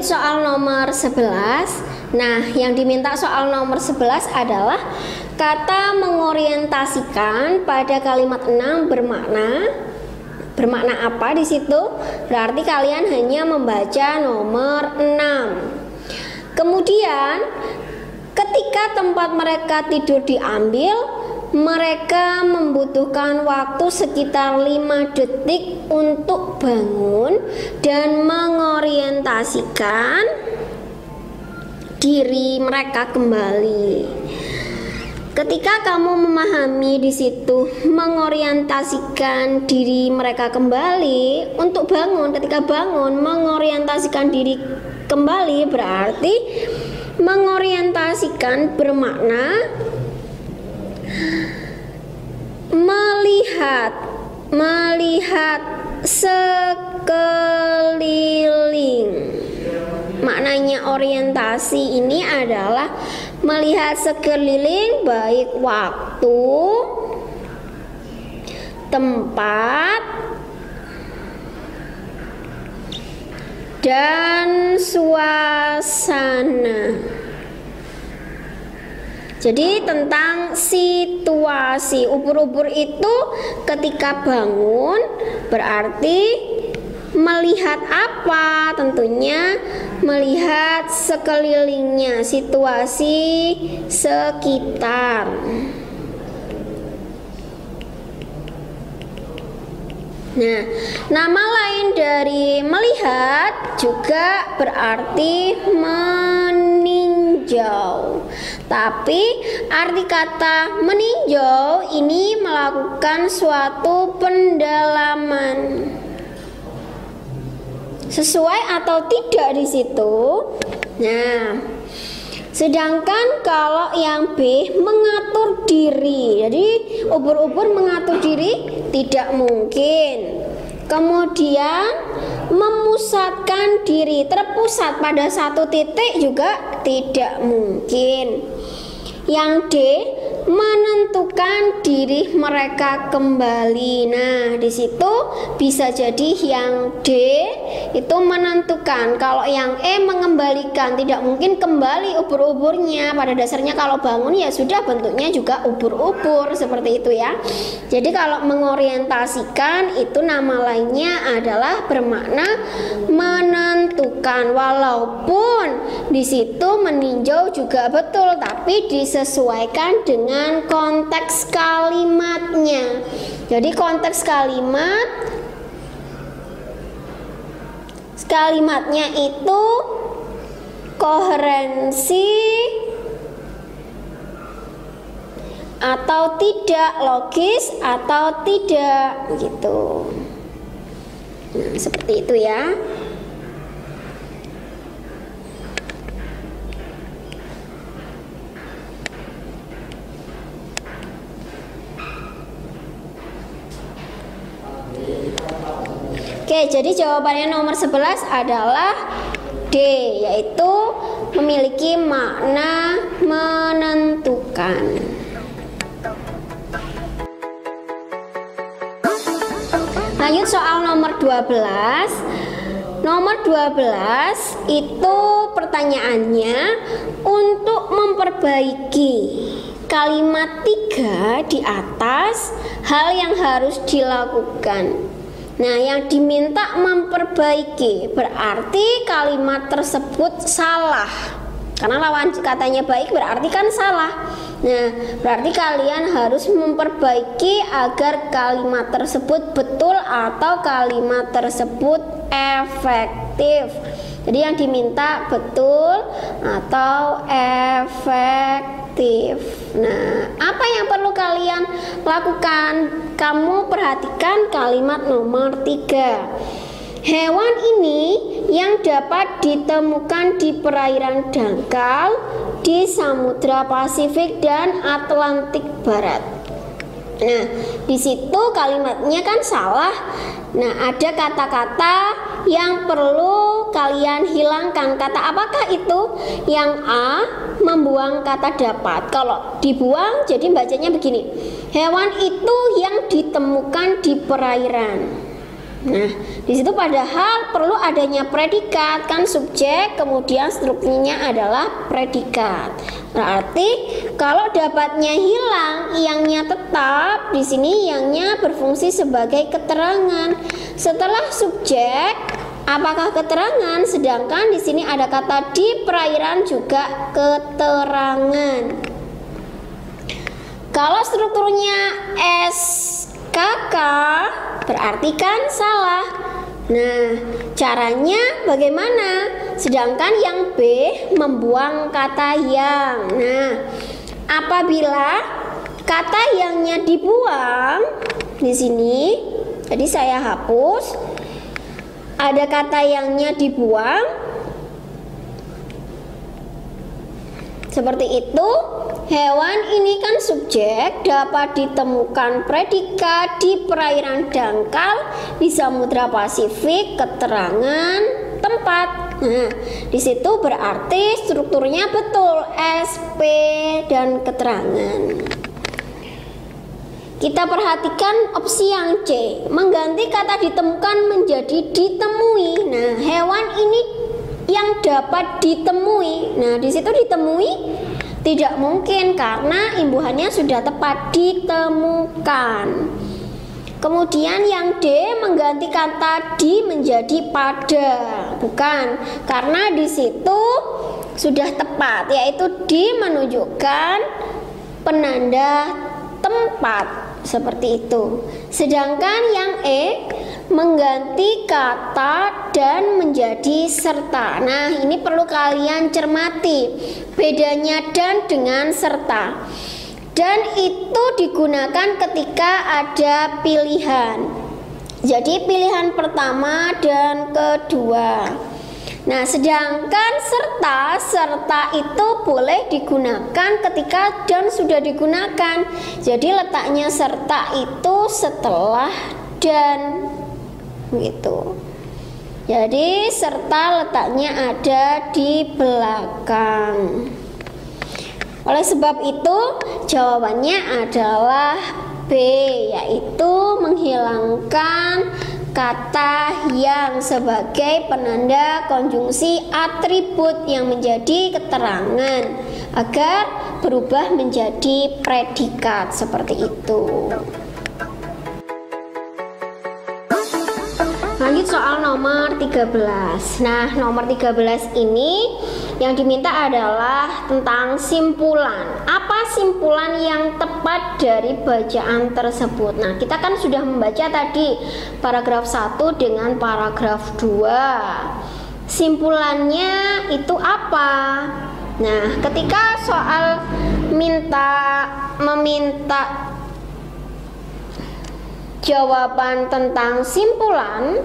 Lanjut soal nomor 11. Nah, yang diminta soal nomor 11 adalah kata mengorientasikan pada kalimat 6 bermakna apa di situ? Berarti kalian hanya membaca nomor 6. Kemudian ketika tempat mereka tidur diambil, mereka membutuhkan waktu sekitar 5 detik untuk bangun dan mengorientasikan diri mereka kembali. Ketika kamu memahami di situ mengorientasikan diri mereka kembali untuk bangun, ketika bangun mengorientasikan diri kembali, berarti mengorientasikan bermakna melihat sekeliling. Maknanya orientasi ini adalah melihat sekeliling, baik waktu, tempat, dan suasana. Jadi tentang situasi. Ubur-ubur itu ketika bangun berarti melihat apa? Tentunya melihat sekelilingnya, situasi sekitar. Nah, nama lain dari melihat juga berarti meninjau. Tapi arti kata meninjau ini melakukan suatu pendalaman. Sesuai atau tidak di situ? Nah, sedangkan kalau yang B mengatur diri, jadi ubur-ubur mengatur diri tidak mungkin. Kemudian memusatkan diri, terpusat pada satu titik juga tidak mungkin. Yang D menentukan diri mereka kembali. Nah, di situ bisa jadi yang D itu menentukan. Kalau yang E mengembalikan, tidak mungkin kembali ubur-uburnya. Pada dasarnya kalau bangun ya sudah bentuknya juga ubur-ubur seperti itu ya. Jadi kalau mengorientasikan itu nama lainnya adalah bermakna menentukan. Walaupun di situ meninjau juga betul, tapi disesuaikan dengan konteks kalimatnya. Jadi konteks kalimatnya itu koherensi atau tidak, logis atau tidak gitu. Nah, seperti itu ya. Oke, jadi jawabannya nomor 11 adalah D, yaitu memiliki makna menentukan. Lanjut soal nomor 12. Nomor 12 itu pertanyaannya untuk memperbaiki kalimat 3 di atas, hal yang harus dilakukan. Nah, yang diminta memperbaiki berarti kalimat tersebut salah. Karena lawan katanya baik berarti kan salah. Nah, berarti kalian harus memperbaiki agar kalimat tersebut betul atau kalimat tersebut efektif. Jadi yang diminta betul atau efektif. Nah, apa yang perlu kalian lakukan? Kamu perhatikan kalimat nomor 3. Hewan ini yang dapat ditemukan di perairan dangkal di Samudra Pasifik dan Atlantik Barat. Nah, di situ kalimatnya kan salah. Nah, ada kata-kata yang perlu kalian hilangkan. Kata apakah itu? Yang A, membuang kata dapat. Kalau dibuang jadi bacanya begini. Hewan itu yang ditemukan di perairan. Nah, di situ padahal perlu adanya predikat, kan subjek, kemudian strukturnya adalah predikat. Berarti kalau dapatnya hilang, iangnya tetap. Di sini iangnya berfungsi sebagai keterangan. Setelah subjek, apakah keterangan? Sedangkan di sini ada kata di perairan juga keterangan. Kalau strukturnya SKK berarti kan salah. Nah, caranya bagaimana? Sedangkan yang B membuang kata yang. Nah, apabila kata yangnya dibuang di sini, jadi saya hapus. Ada kata yangnya dibuang. Seperti itu. Hewan ini kan subjek, dapat ditemukan predikat di perairan dangkal di Samudra Pasifik, keterangan tempat. Nah, di situ berarti strukturnya betul, SP dan keterangan. Kita perhatikan opsi yang C, mengganti kata ditemukan menjadi ditemui. Nah, hewan ini yang dapat ditemui. Nah, di situ ditemui tidak mungkin karena imbuhannya sudah tepat, ditemukan. Kemudian yang D, mengganti kata di menjadi pada. Bukan, karena di situ sudah tepat, yaitu di menunjukkan penanda tempat. Seperti itu. Sedangkan yang E, mengganti kata dan menjadi serta. Nah, ini perlu kalian cermati bedanya dan dengan serta. Dan itu digunakan ketika ada pilihan. Jadi pilihan pertama dan kedua. Nah, sedangkan serta itu boleh digunakan ketika dan sudah digunakan. Jadi letaknya serta itu setelah dan, gitu. Jadi serta letaknya ada di belakang. Oleh sebab itu jawabannya adalah B, yaitu menghilangkan kata yang sebagai penanda konjungsi atribut yang menjadi keterangan agar berubah menjadi predikat, seperti itu. Lanjut soal nomor 13. Nah, nomor 13 ini yang diminta adalah tentang simpulan. Apa simpulan yang tepat dari bacaan tersebut? Nah, kita kan sudah membaca tadi paragraf 1 dengan paragraf 2. Simpulannya itu apa? Nah, ketika soal meminta jawaban tentang simpulan,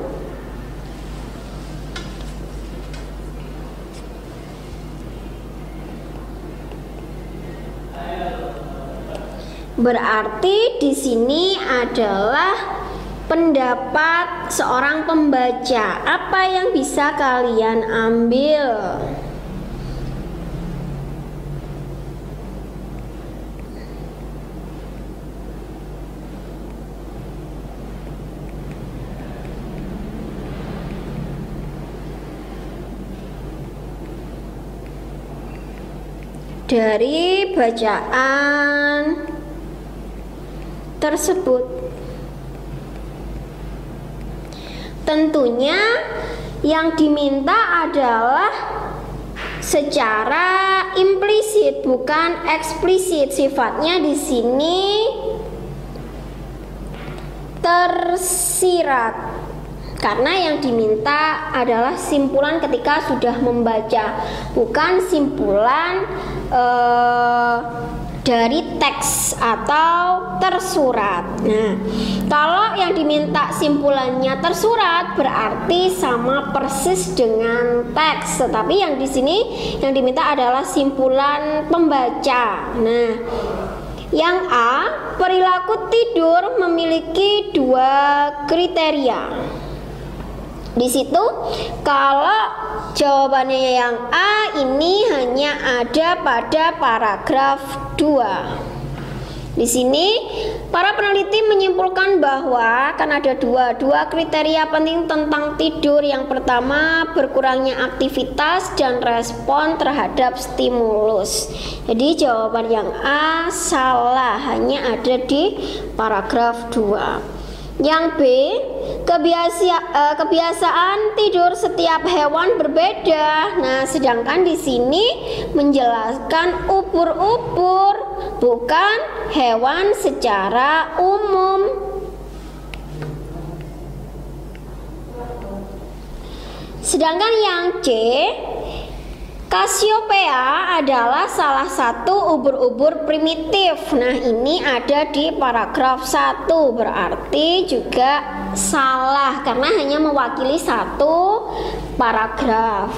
berarti di sini adalah pendapat seorang pembaca. Apa yang bisa kalian ambil? Dari bacaan tersebut, tentunya yang diminta adalah secara implisit, bukan eksplisit. Sifatnya di sini tersirat. Karena yang diminta adalah simpulan ketika sudah membaca, bukan simpulan dari teks atau tersurat. Nah, kalau yang diminta simpulannya tersurat berarti sama persis dengan teks, tetapi yang di sini yang diminta adalah simpulan pembaca. Nah, yang A, perilaku tidur memiliki 2 kriteria. Di situ kalau jawabannya yang A ini hanya ada pada paragraf 2. Di sini para peneliti menyimpulkan bahwa kan ada dua kriteria penting tentang tidur. Yang pertama, berkurangnya aktivitas dan respon terhadap stimulus. Jadi jawaban yang A salah, hanya ada di paragraf 2. Yang B, kebiasaan tidur setiap hewan berbeda. Nah, sedangkan di sini menjelaskan ubur-ubur, bukan hewan secara umum. Sedangkan yang C, Cassiopeia adalah salah satu ubur-ubur primitif. Nah, ini ada di paragraf 1, berarti juga salah karena hanya mewakili satu paragraf.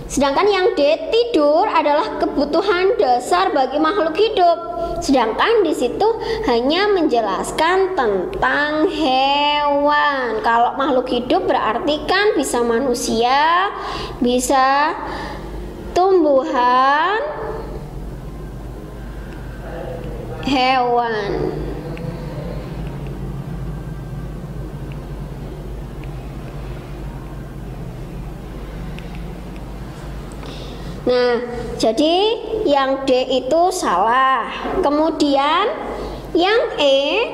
Sedangkan yang D, tidur adalah kebutuhan dasar bagi makhluk hidup. Sedangkan di situ hanya menjelaskan tentang hewan. Kalau makhluk hidup berarti kan bisa manusia, bisa tumbuhan, hewan. Nah, jadi yang D itu salah. Kemudian yang E,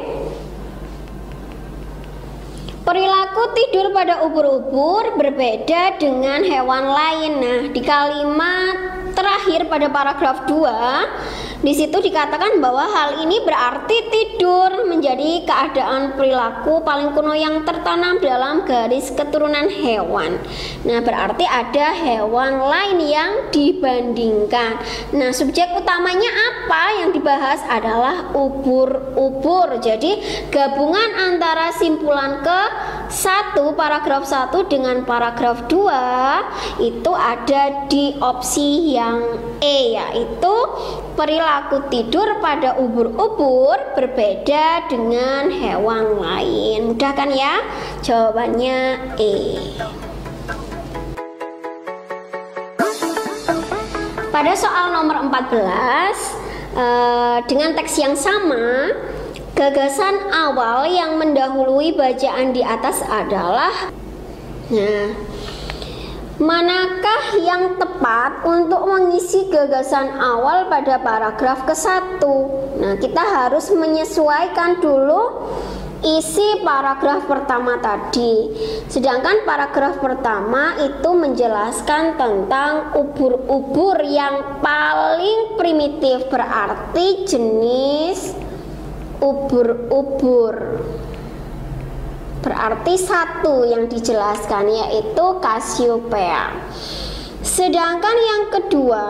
perilaku tidur pada ubur-ubur berbeda dengan hewan lain. Nah, di kalimat terakhir pada paragraf 2 di situ dikatakan bahwa hal ini berarti tidur menjadi keadaan perilaku paling kuno yang tertanam dalam garis keturunan hewan. Nah, berarti ada hewan lain yang dibandingkan. Nah, subjek utamanya apa yang dibahas adalah ubur-ubur. Jadi gabungan antara simpulan ke 1 paragraf 1 dengan paragraf 2 itu ada di opsi yang E, yaitu perilaku tidur pada ubur-ubur berbeda dengan hewan lain. Mudah kan ya? Jawabannya E. Pada soal nomor 14 dengan teks yang sama, gagasan awal yang mendahului bacaan di atas adalah, manakah yang tepat untuk mengisi gagasan awal pada paragraf ke-1? Nah, kita harus menyesuaikan dulu isi paragraf pertama tadi. Sedangkan paragraf pertama itu menjelaskan tentang ubur-ubur yang paling primitif, berarti jenis ubur-ubur. Berarti 1 yang dijelaskan yaitu Cassiopeia. Sedangkan yang kedua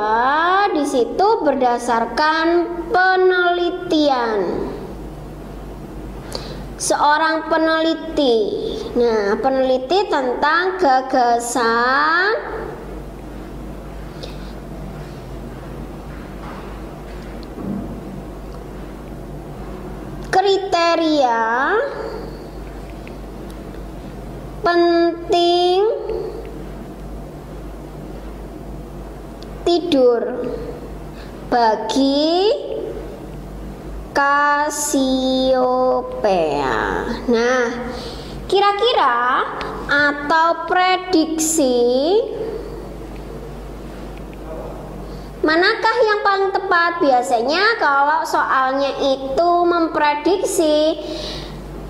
di situ berdasarkan penelitian seorang peneliti. Nah, peneliti tentang gagasan kriteria penting tidur bagi Cassiopeia. Nah, kira-kira atau prediksi manakah yang paling tepat? Biasanya kalau soalnya itu memprediksi,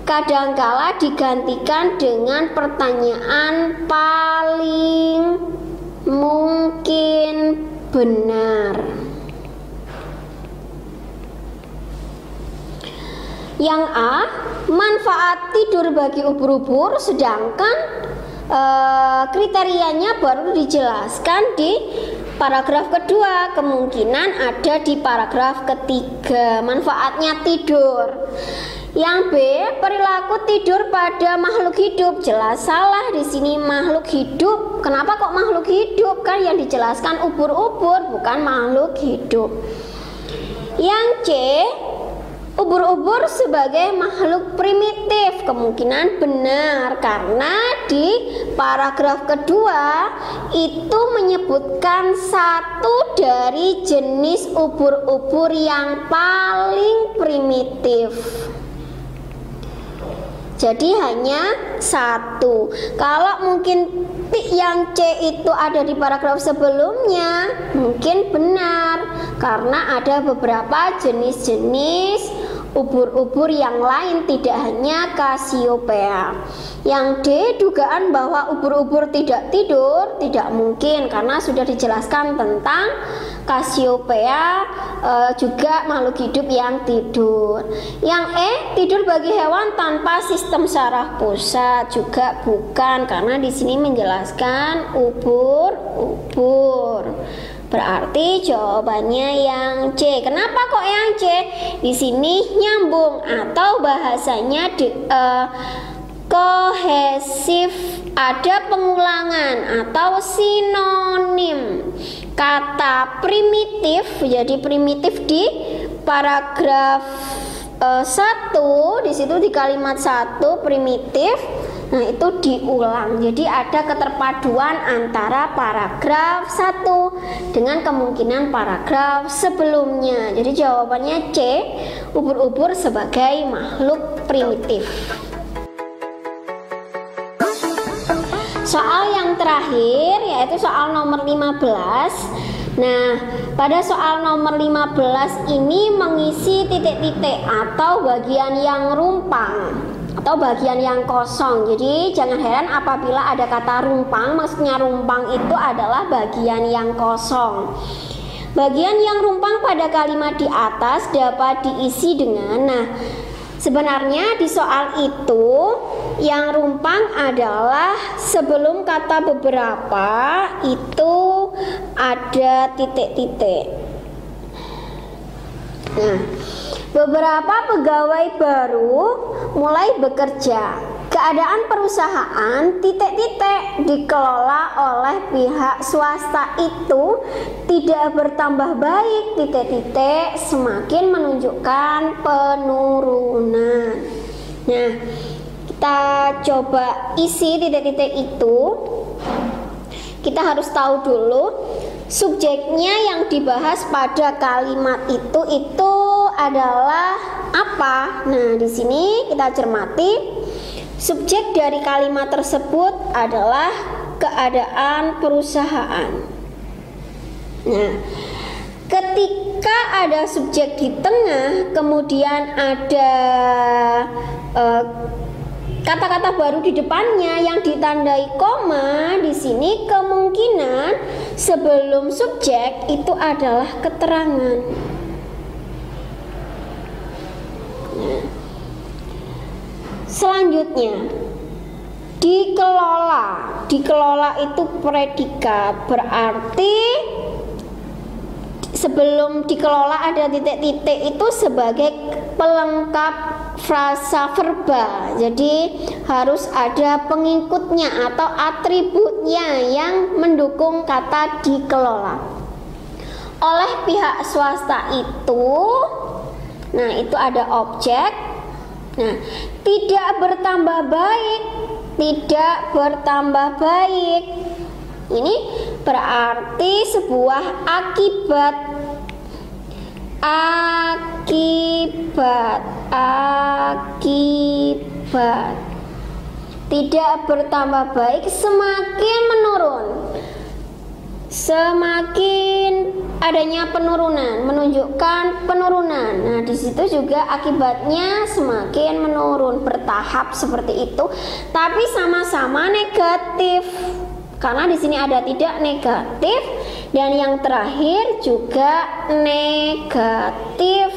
kadangkala digantikan dengan pertanyaan paling mungkin benar. Yang A, manfaat tidur bagi ubur-ubur, sedangkan kriterianya baru dijelaskan di paragraf kedua, kemungkinan ada di paragraf ketiga. Manfaatnya tidur. Yang B, perilaku tidur pada makhluk hidup, jelas salah di sini makhluk hidup. Kenapa kok makhluk hidup? Kan yang dijelaskan ubur-ubur, bukan makhluk hidup. Yang C, ubur-ubur sebagai makhluk primitif kemungkinan benar, karena di paragraf kedua itu menyebutkan satu dari jenis ubur-ubur yang paling primitif. Jadi hanya satu. Kalau mungkin yang C itu ada di paragraf sebelumnya, mungkin benar, karena ada beberapa jenis-jenis ubur-ubur yang lain, tidak hanya Cassiopeia. Yang D, dugaan bahwa ubur-ubur tidak tidur, tidak mungkin, karena sudah dijelaskan tentang Cassiopeia juga makhluk hidup yang tidur. Yang E, tidur bagi hewan tanpa sistem saraf pusat, juga bukan, karena di sini menjelaskan ubur-ubur. Berarti jawabannya yang C. Kenapa kok yang C? Di sini nyambung atau bahasanya kohesif, ada pengulangan atau sinonim. Kata primitif, jadi primitif di paragraf 1, di situ di kalimat 1 primitif. Nah, itu diulang. Jadi ada keterpaduan antara paragraf 1 dengan kemungkinan paragraf sebelumnya. Jadi jawabannya C, ubur-ubur sebagai makhluk primitif. Soal yang terakhir yaitu soal nomor 15. Nah, pada soal nomor 15 ini mengisi titik-titik atau bagian yang rumpang atau bagian yang kosong. Jadi jangan heran apabila ada kata rumpang, maksudnya rumpang itu adalah bagian yang kosong. Bagian yang rumpang pada kalimat di atas dapat diisi dengan, nah sebenarnya di soal itu yang rumpang adalah sebelum kata beberapa itu ada titik-titik. Nah, beberapa pegawai baru mulai bekerja. Keadaan perusahaan titik-titik dikelola oleh pihak swasta itu tidak bertambah baik, titik-titik semakin menunjukkan penurunan. Nah, kita coba isi titik-titik itu. Kita harus tahu dulu subjeknya yang dibahas pada kalimat itu adalah apa. Nah, di sini kita cermati. Subjek dari kalimat tersebut adalah keadaan perusahaan. Nah, ketika ada subjek di tengah, kemudian ada kata-kata baru di depannya yang ditandai koma, di sini kemungkinan sebelum subjek itu adalah keterangan. Nah, selanjutnya dikelola itu predikat, berarti sebelum dikelola ada titik-titik itu sebagai pelengkap frasa verba. Jadi harus ada pengikutnya atau atributnya yang mendukung kata dikelola oleh pihak swasta itu. Nah, itu ada objek. Nah, tidak bertambah baik, tidak bertambah baik. Ini berarti sebuah akibat. Akibat tidak bertambah baik, semakin menurun. Semakin adanya penurunan, menunjukkan penurunan. Nah, di situ juga akibatnya semakin menurun, bertahap seperti itu, tapi sama-sama negatif. Karena di sini ada tidak negatif dan yang terakhir juga negatif.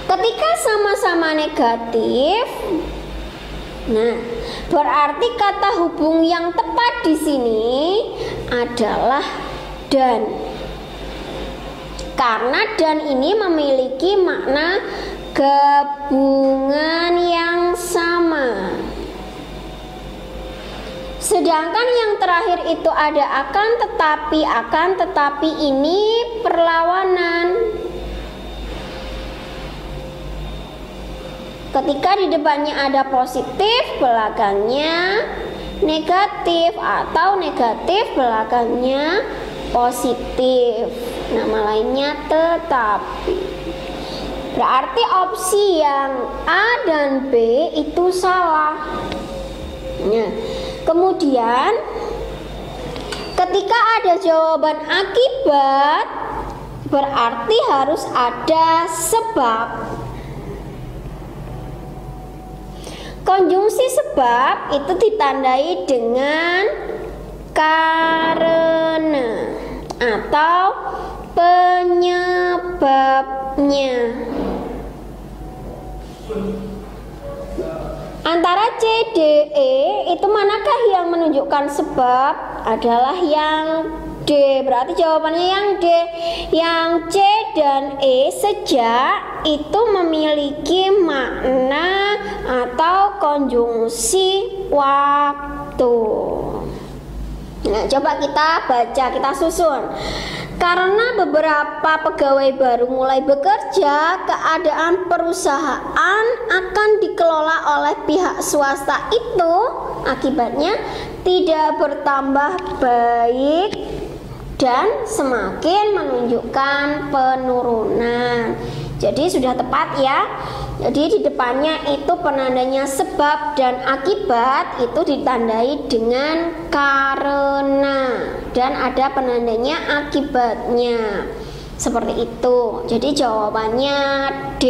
Ketika sama-sama negatif, nah, berarti kata hubung yang tepat di sini adalah dan. Karena dan ini memiliki makna gabungan yang sama. Sedangkan yang terakhir itu ada akan tetapi ini perlawanan. Ketika di depannya ada positif, belakangnya negatif, atau negatif, belakangnya positif. Nama lainnya tetapi. Berarti opsi yang A dan B itu salah. Nah, kemudian ketika ada jawaban akibat, berarti harus ada sebab. Konjungsi sebab itu ditandai dengan karena atau penyebabnya. Antara C, D, E itu manakah yang menunjukkan sebab? Adalah yang D. Berarti jawabannya yang D. Yang C dan E sejak itu memiliki makna atau konjungsi waktu. Nah, coba kita baca, kita susun. Karena beberapa pegawai baru mulai bekerja, keadaan perusahaan akan dikelola oleh pihak swasta itu akibatnya tidak bertambah baik dan semakin menunjukkan penurunan. Jadi sudah tepat ya. Jadi di depannya itu penandanya sebab dan akibat itu ditandai dengan karena dan ada penandanya akibatnya. Seperti itu. Jadi jawabannya D.